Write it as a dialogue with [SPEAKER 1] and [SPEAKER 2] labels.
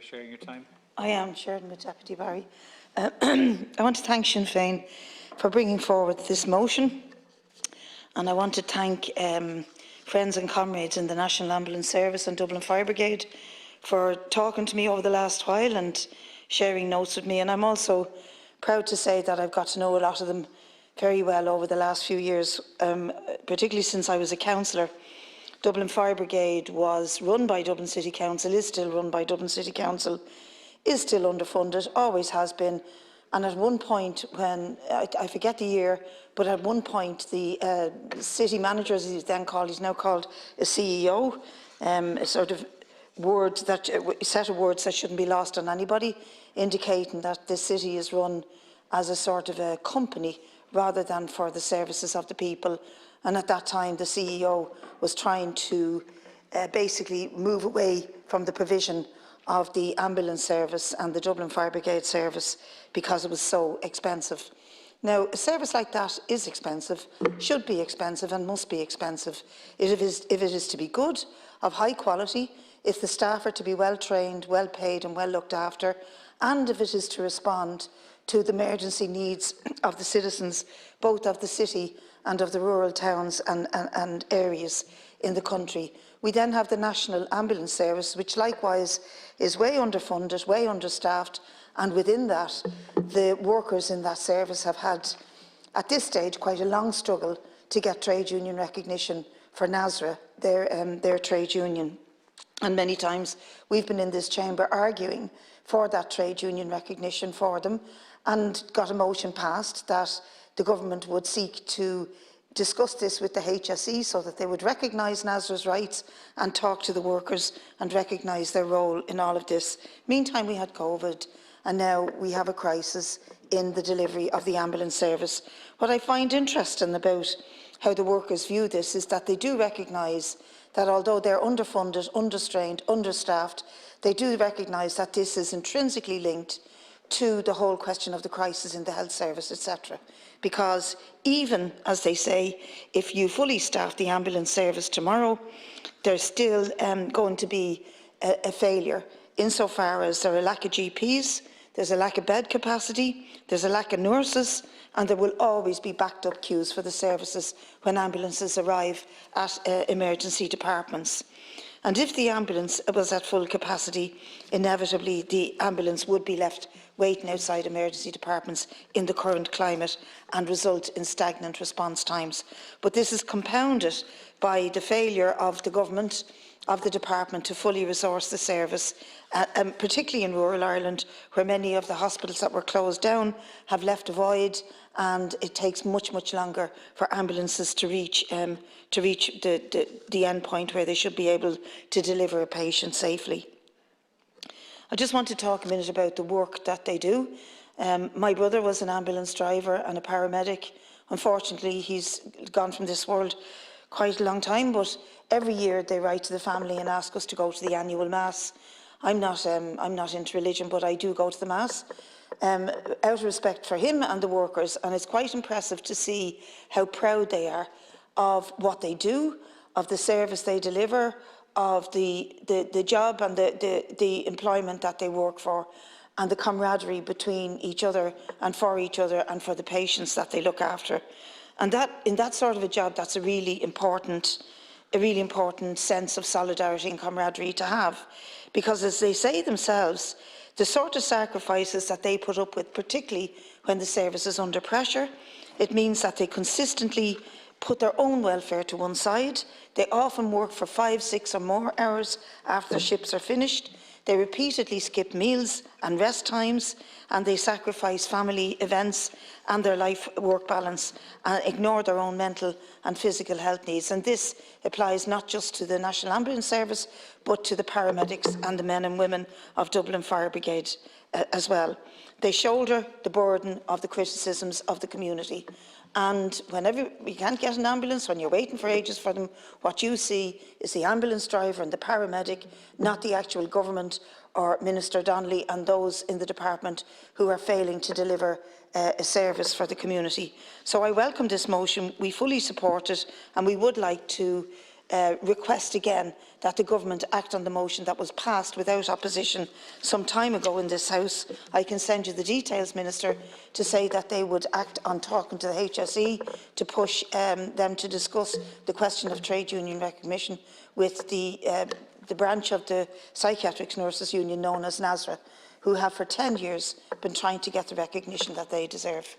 [SPEAKER 1] sharing your time.
[SPEAKER 2] I am sharing with Deputy Barry. I want to thank Sinn Féin for bringing forward this motion, and I want to thank friends and comrades in the National Ambulance Service and Dublin Fire Brigade for talking to me over the last while and sharing notes with me. And I'm also proud to say that I've got to know a lot of them very well over the last few years, particularly since I was a councillor. Dublin Fire Brigade was run by Dublin City Council, is still run by Dublin City Council, is still underfunded, always has been. And at one point, when I forget the year, but at one point the city manager, as he's then called, he's now called a CEO, a sort of set of words that shouldn't be lost on anybody, indicating that the city is run as a sort of a company rather than for the services of the people. And at that time, the CEO was trying to basically move away from the provision of the ambulance service and the Dublin Fire Brigade service because it was so expensive. Now, a service like that is expensive, should be expensive and must be expensive if it is to be good, of high quality, if the staff are to be well trained, well paid and well looked after, and if it is to respond to the emergency needs of the citizens, both of the city and of the rural towns and areas in the country. We then have the National Ambulance Service, which likewise is way underfunded, way understaffed, and within that, the workers in that service have had, at this stage, quite a long struggle to get trade union recognition for NASRA, their trade union. And many times we've been in this chamber arguing for that trade union recognition for them, and got a motion passed that the government would seek to discuss this with the HSE so that they would recognise NASRA's rights and talk to the workers and recognise their role in all of this. Meantime, we had COVID, and now we have a crisis in the delivery of the ambulance service. What I find interesting about how the workers view this is that they do recognise that although they're underfunded, understrained, understaffed, they do recognise that this is intrinsically linked to the whole question of the crisis in the health service, etc. Because even, as they say, if you fully staff the ambulance service tomorrow, there's still going to be a failure insofar as there are a lack of GPs, there's a lack of bed capacity, there's a lack of nurses, and there will always be backed up queues for the services when ambulances arrive at emergency departments. And if the ambulance was at full capacity, inevitably the ambulance would be left waiting outside emergency departments in the current climate and result in stagnant response times. But this is compounded by the failure of the government, of the department, to fully resource the service, particularly in rural Ireland, where many of the hospitals that were closed down have left a void, and it takes much, much longer for ambulances to reach the end point where they should be able to deliver a patient safely. I just want to talk a minute about the work that they do. My brother was an ambulance driver and a paramedic. Unfortunately, he's gone from this world quite a long time, but every year they write to the family and ask us to go to the annual Mass. I'm not into religion, but I do go to the Mass out of respect for him and the workers, and it's quite impressive to see how proud they are of what they do, of the service they deliver, of the job and the employment that they work for, and the camaraderie between each other and for the patients that they look after. And that, in that sort of a job, that's a really important sense of solidarity and camaraderie to have, because, as they say themselves, the sort of sacrifices that they put up with, particularly when the service is under pressure, it means that they consistently put their own welfare to one side. They often work for 5, 6 or more hours after shifts are finished. They repeatedly skip meals and rest times, and they sacrifice family events and their life-work balance and ignore their own mental and physical health needs. And this applies not just to the National Ambulance Service, but to the paramedics and the men and women of Dublin Fire Brigade as well. They shoulder the burden of the criticisms of the community. And whenever you can't get an ambulance, when you're waiting for ages for them, what you see is the ambulance driver and the paramedic, not the actual government or Minister Donnelly and those in the department who are failing to deliver a service for the community. So I welcome this motion. We fully support it, and we would like to request again that the government act on the motion that was passed without opposition some time ago in this House. I can send you the details, Minister, to say that they would act on talking to the HSE to push them to discuss the question of trade union recognition with the branch of the Psychiatric Nurses Union known as NASRA, who have for 10 years been trying to get the recognition that they deserve.